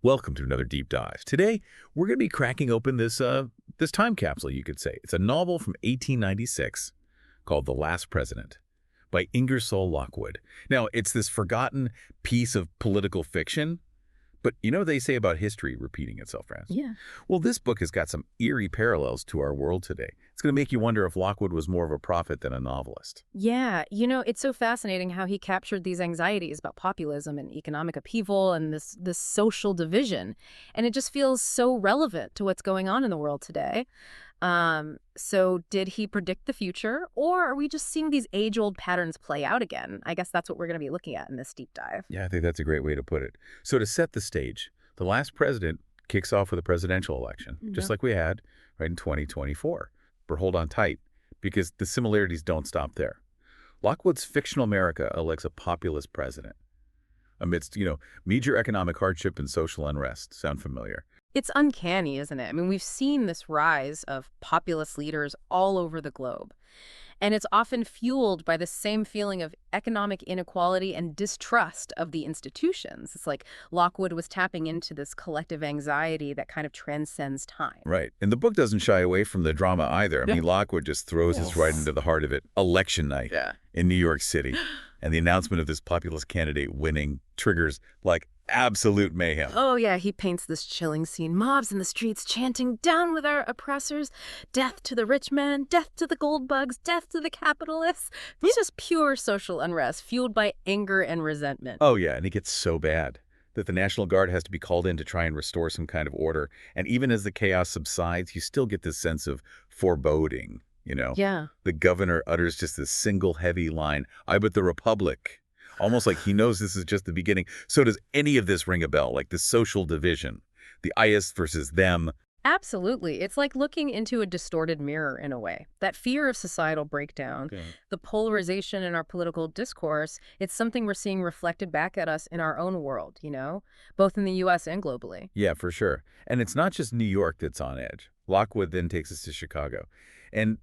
Welcome to another deep dive. Today, we're going to be cracking open this time capsule, you could say. It's a novel from 1896 called The Last President by Ingersoll Lockwood. Now, it's this forgotten piece of political fiction, but you know what they say about history repeating itself, Franz? Yeah. Well, this book has got some eerie parallels to our world today. It's going to make you wonder if Lockwood was more of a prophet than a novelist. Yeah, it's so fascinating how he captured these anxieties about populism and economic upheaval and this social division. And it just feels so relevant to what's going on in the world today. So did he predict the future, or are we just seeing these age-old patterns play out again? I guess that's what we're going to be looking at in this deep dive. Yeah, I think that's a great way to put it. So to set the stage, The Last President kicks off with a presidential election, just like we had right in 2024. But hold on tight, because the similarities don't stop there. Lockwood's fictional America elects a populist president amidst, major economic hardship and social unrest. Sound familiar? It's uncanny, isn't it? I mean, we've seen this rise of populist leaders all over the globe. And it's often fueled by the same feeling of economic inequality and distrust of the institutions. It's like Lockwood was tapping into this collective anxiety that kind of transcends time. Right. And the book doesn't shy away from the drama either. I mean, Lockwood just throws us right into the heart of it. Election night in New York City. And the announcement of this populist candidate winning triggers, absolute mayhem. Oh, yeah, he paints this chilling scene. Mobs in the streets chanting, "Down with our oppressors, death to the rich man, death to the gold bugs, death to the capitalists." It's just pure social unrest, fueled by anger and resentment. Oh, yeah, and it gets so bad that the National Guard has to be called in to try and restore some kind of order. And even as the chaos subsides, you still get this sense of foreboding, Yeah. The governor utters just this single heavy line, "I but the Republic." Almost like he knows this is just the beginning. So does any of this ring a bell, like the social division, the us versus them? Absolutely. It's like looking into a distorted mirror in a way. That fear of societal breakdown, the polarization in our political discourse, it's something we're seeing reflected back at us in our own world, both in the U.S. and globally. Yeah, for sure. And it's not just New York that's on edge. Lockwood then takes us to Chicago. And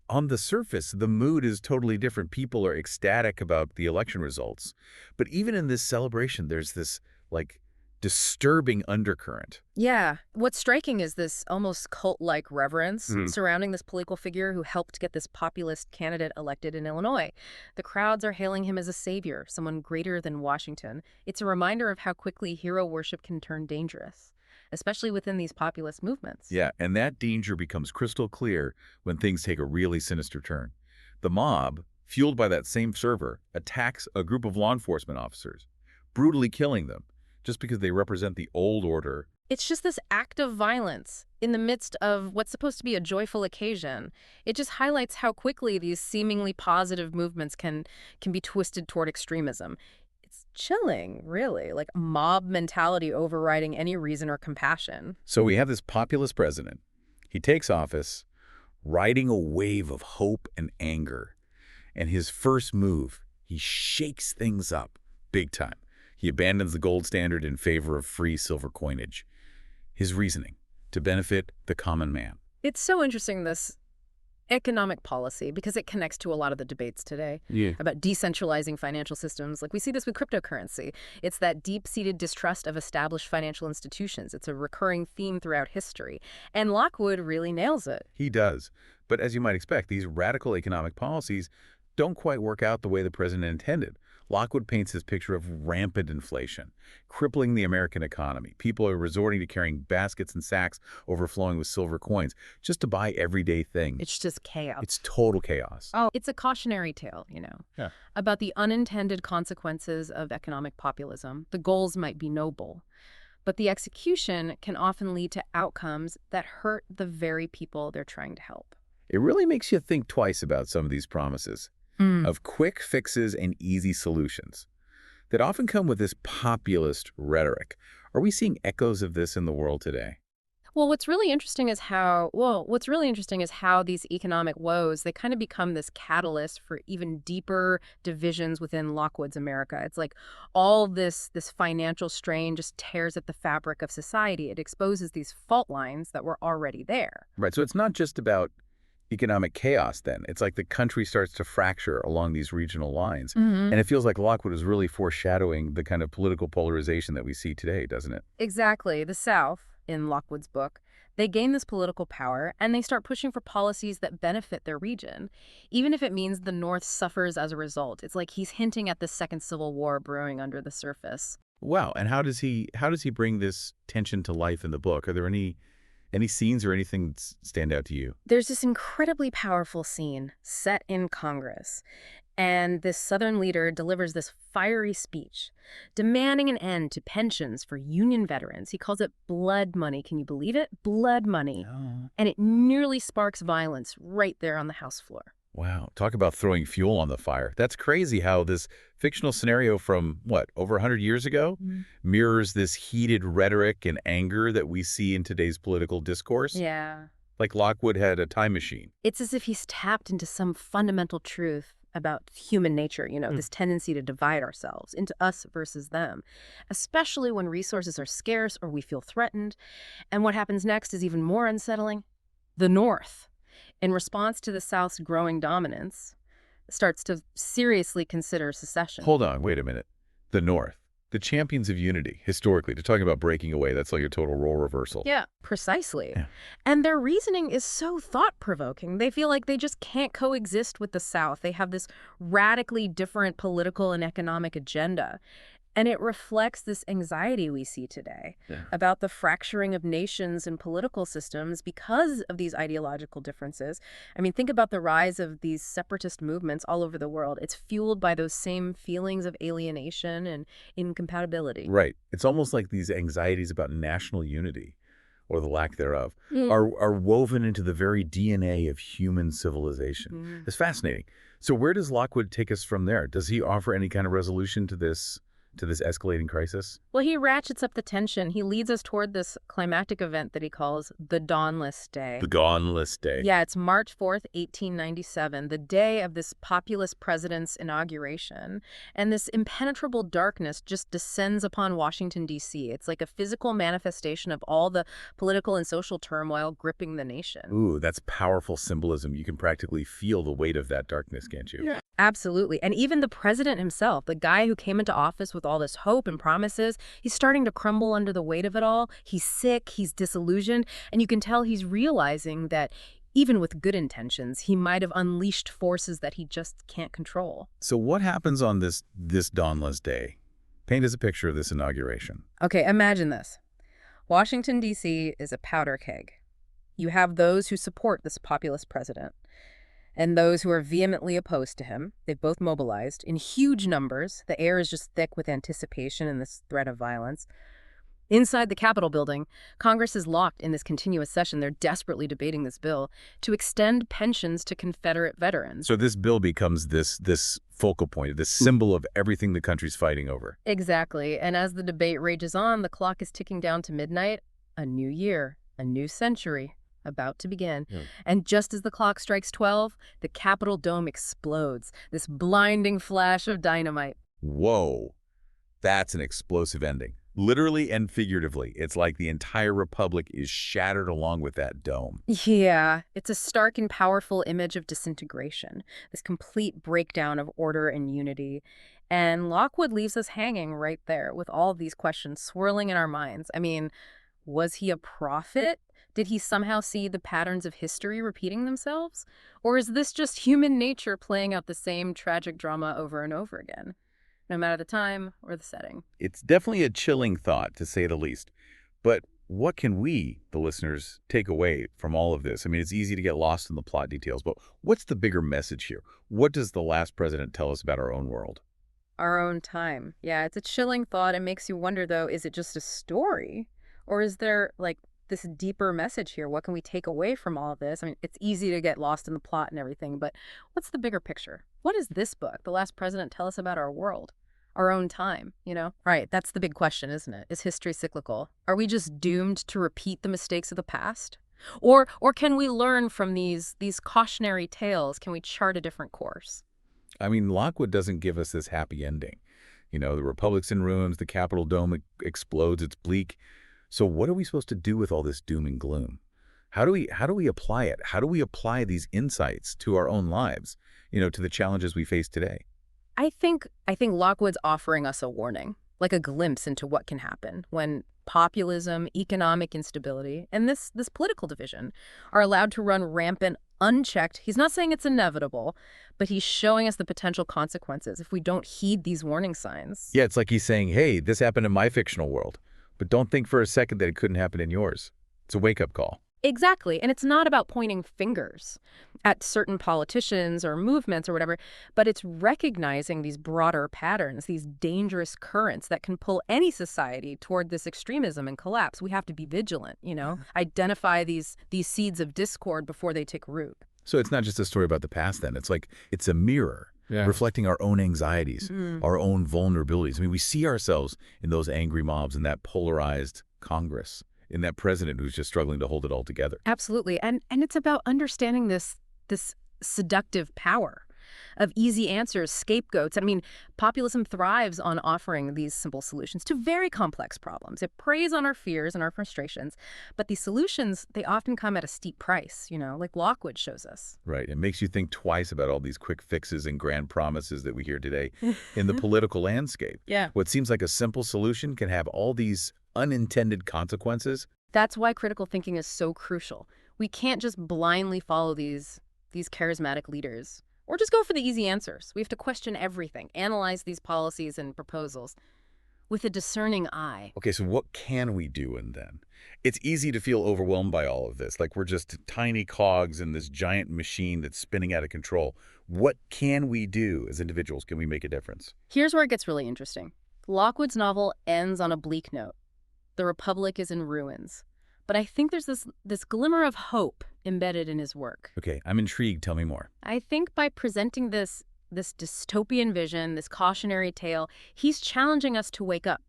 on the surface, the mood is totally different. People are ecstatic about the election results. But even in this celebration, there's this, disturbing undercurrent. Yeah. What's striking is this almost cult-like reverence surrounding this political figure who helped get this populist candidate elected in Illinois. The crowds are hailing him as a savior, someone greater than Washington. It's a reminder of how quickly hero worship can turn dangerous, especially within these populist movements. Yeah, and that danger becomes crystal clear when things take a really sinister turn. The mob, fueled by that same fervor, attacks a group of law enforcement officers, brutally killing them just because they represent the old order. It's just this act of violence in the midst of what's supposed to be a joyful occasion. It just highlights how quickly these seemingly positive movements can be twisted toward extremism. It's chilling, really, like mob mentality overriding any reason or compassion. So we have this populist president. He takes office, riding a wave of hope and anger. And his first move, he shakes things up big time. He abandons the gold standard in favor of free silver coinage. His reasoning, to benefit the common man. It's so interesting, this economic policy, because it connects to a lot of the debates today about decentralizing financial systems. We see this with cryptocurrency. It's that deep-seated distrust of established financial institutions. It's a recurring theme throughout history. And Lockwood really nails it. He does. But as you might expect, these radical economic policies don't quite work out the way the president intended. Lockwood paints this picture of rampant inflation, crippling the American economy. People are resorting to carrying baskets and sacks overflowing with silver coins just to buy everyday things. It's just chaos. It's total chaos. Oh, it's a cautionary tale, about the unintended consequences of economic populism. The goals might be noble, but the execution can often lead to outcomes that hurt the very people they're trying to help. It really makes you think twice about some of these promises of quick fixes and easy solutions that often come with this populist rhetoric. Are we seeing echoes of this in the world today? Well, what's really interesting is how these economic woes, they kind of become this catalyst for even deeper divisions within Lockwood's America. It's like all this financial strain just tears at the fabric of society. It exposes these fault lines that were already there. Right. So it's not just about economic chaos then. It's like the country starts to fracture along these regional lines. Hmm. And it feels like Lockwood is really foreshadowing the kind of political polarization that we see today, doesn't it? Exactly. The South, in Lockwood's book, they gain this political power and they start pushing for policies that benefit their region, even if it means the North suffers as a result. It's like he's hinting at the second Civil War brewing under the surface. Wow. And how does he bring this tension to life in the book? Are there any scenes or anything that stand out to you? There's this incredibly powerful scene set in Congress, and this Southern leader delivers this fiery speech demanding an end to pensions for Union veterans. He calls it blood money. Can you believe it? Blood money. Oh. And it nearly sparks violence right there on the House floor. Wow. Talk about throwing fuel on the fire. That's crazy how this fictional scenario from, what, over 100 years ago mirrors this heated rhetoric and anger that we see in today's political discourse. Yeah. Like Lockwood had a time machine. It's as if he's tapped into some fundamental truth about human nature, this tendency to divide ourselves into us versus them, especially when resources are scarce or we feel threatened. And what happens next is even more unsettling. The North, in response to the South's growing dominance, starts to seriously consider secession. Hold on, wait a minute. The North, the champions of unity, historically, they're talking about breaking away. That's like a total role reversal. Yeah, precisely. Yeah. And their reasoning is so thought-provoking. They feel like they just can't coexist with the South. They have this radically different political and economic agenda. And it reflects this anxiety we see today about the fracturing of nations and political systems because of these ideological differences. I mean, think about the rise of these separatist movements all over the world. It's fueled by those same feelings of alienation and incompatibility. Right. It's almost like these anxieties about national unity, or the lack thereof, Mm. are woven into the very DNA of human civilization. It's fascinating. So where does Lockwood take us from there? Does he offer any kind of resolution to this escalating crisis? Well, he ratchets up the tension. He leads us toward this climactic event that he calls the Dawnless Day. The dawnless day. Yeah, it's March 4th, 1897, the day of this populist president's inauguration. And this impenetrable darkness just descends upon Washington, D.C. It's like a physical manifestation of all the political and social turmoil gripping the nation. Ooh, that's powerful symbolism. You can practically feel the weight of that darkness, can't you? Yeah. Absolutely. And even the president himself, the guy who came into office with all this hope and promises, he's starting to crumble under the weight of it all. He's sick, he's disillusioned, and you can tell he's realizing that even with good intentions, he might have unleashed forces that he just can't control. So what happens on this dawnless day? Paint us a picture of this inauguration. Okay, imagine this. Washington, D.C. is a powder keg. You have those who support this populist president and those who are vehemently opposed to him. They've both mobilized in huge numbers. The air is just thick with anticipation and this threat of violence. Inside the Capitol building, Congress is locked in this continuous session. They're desperately debating this bill to extend pensions to Confederate veterans. So this bill becomes this focal point, this symbol of everything the country's fighting over. Exactly. And as the debate rages on, the clock is ticking down to midnight. A new year, a new century about to begin. And just as the clock strikes 12, the Capitol dome explodes, this blinding flash of dynamite. Whoa, that's an explosive ending. Literally and figuratively, it's like the entire republic is shattered along with that dome. Yeah, it's a stark and powerful image of disintegration, this complete breakdown of order and unity. And Lockwood leaves us hanging right there with all of these questions swirling in our minds. I mean, was he a prophet? Did he somehow see the patterns of history repeating themselves? Or is this just human nature playing out the same tragic drama over and over again, no matter the time or the setting? It's definitely a chilling thought, to say the least. But what can we, the listeners, take away from all of this? I mean, it's easy to get lost in the plot details, but what's the bigger message here? What does the last president tell us about our own world? Our own time. Yeah, it's a chilling thought. It makes you wonder, though, is it just a story? Or is there, like, this deeper message here? What can we take away from all of this? I mean, it's easy to get lost in the plot and everything, but what's the bigger picture? What does this book, The Last President, tell us about our world? Our own time, Right, that's the big question, isn't it? Is history cyclical? Are we just doomed to repeat the mistakes of the past? Or can we learn from these cautionary tales? Can we chart a different course? I mean, Lockwood doesn't give us this happy ending. The republic's in ruins, the Capitol dome explodes, it's bleak. So what are we supposed to do with all this doom and gloom? How do we apply it? How do we apply these insights to our own lives, to the challenges we face today? I think Lockwood's offering us a warning, like a glimpse into what can happen when populism, economic instability, and this political division are allowed to run rampant unchecked. He's not saying it's inevitable, but he's showing us the potential consequences if we don't heed these warning signs. Yeah, it's like he's saying, hey, this happened in my fictional world, but don't think for a second that it couldn't happen in yours. It's a wake-up call. Exactly. And it's not about pointing fingers at certain politicians or movements or whatever, but it's recognizing these broader patterns, these dangerous currents that can pull any society toward this extremism and collapse. We have to be vigilant, identify these seeds of discord before they take root. So it's not just a story about the past then. It's a mirror. Yeah. Reflecting our own anxieties, our own vulnerabilities. I mean, we see ourselves in those angry mobs, in that polarized Congress, in that president who's just struggling to hold it all together. Absolutely. And it's about understanding this seductive power of easy answers, scapegoats. I mean, populism thrives on offering these simple solutions to very complex problems. It preys on our fears and our frustrations, but these solutions, they often come at a steep price, like Lockwood shows us. Right. It makes you think twice about all these quick fixes and grand promises that we hear today in the political landscape. Yeah. What seems like a simple solution can have all these unintended consequences. That's why critical thinking is so crucial. We can't just blindly follow these charismatic leaders or just go for the easy answers. We have to question everything, analyze these policies and proposals with a discerning eye. Okay, so what can we do then? It's easy to feel overwhelmed by all of this, like we're just tiny cogs in this giant machine that's spinning out of control. What can we do as individuals? Can we make a difference? Here's where it gets really interesting. Lockwood's novel ends on a bleak note. The Republic is in ruins. But I think there's this glimmer of hope embedded in his work. Okay, I'm intrigued. Tell me more. I think by presenting this dystopian vision, this cautionary tale, he's challenging us to wake up,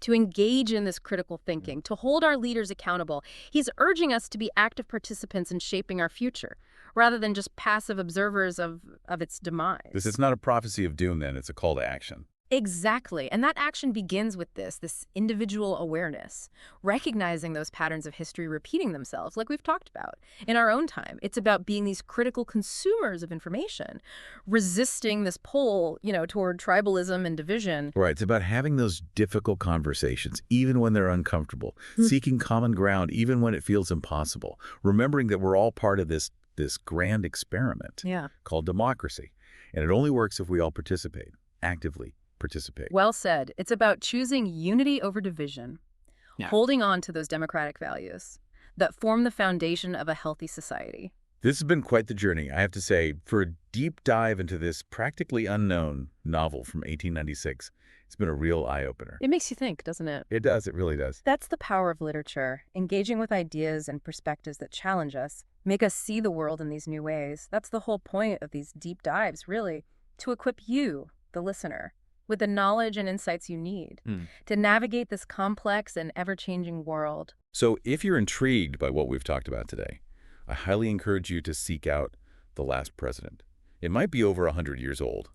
to engage in this critical thinking, to hold our leaders accountable. He's urging us to be active participants in shaping our future, rather than just passive observers of its demise. This is not a prophecy of doom, then. It's a call to action. Exactly. And that action begins with this individual awareness, recognizing those patterns of history repeating themselves, like we've talked about, in our own time. It's about being these critical consumers of information, resisting this pull, toward tribalism and division. Right. It's about having those difficult conversations, even when they're uncomfortable, seeking common ground, even when it feels impossible, remembering that we're all part of this grand experiment called democracy. And it only works if we all participate, actively participate. Well said. It's about choosing unity over division, holding on to those democratic values that form the foundation of a healthy society. This has been quite the journey, I have to say. For a deep dive into this practically unknown novel from 1896, it's been a real eye-opener. It makes you think, doesn't it? It does. It really does. That's the power of literature, engaging with ideas and perspectives that challenge us, make us see the world in these new ways. That's the whole point of these deep dives, really, to equip you, the listener, with the knowledge and insights you need to navigate this complex and ever-changing world. So if you're intrigued by what we've talked about today, I highly encourage you to seek out The Last President. It might be over 100 years old,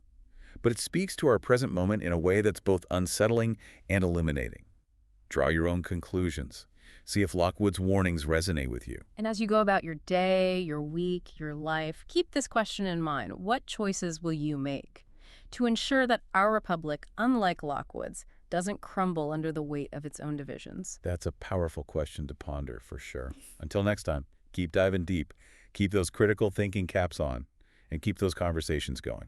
but it speaks to our present moment in a way that's both unsettling and illuminating. Draw your own conclusions. See if Lockwood's warnings resonate with you. And as you go about your day, your week, your life, keep this question in mind. What choices will you make to ensure that our republic, unlike Lockwood's, doesn't crumble under the weight of its own divisions? That's a powerful question to ponder, for sure. Until next time, keep diving deep, keep those critical thinking caps on, and keep those conversations going.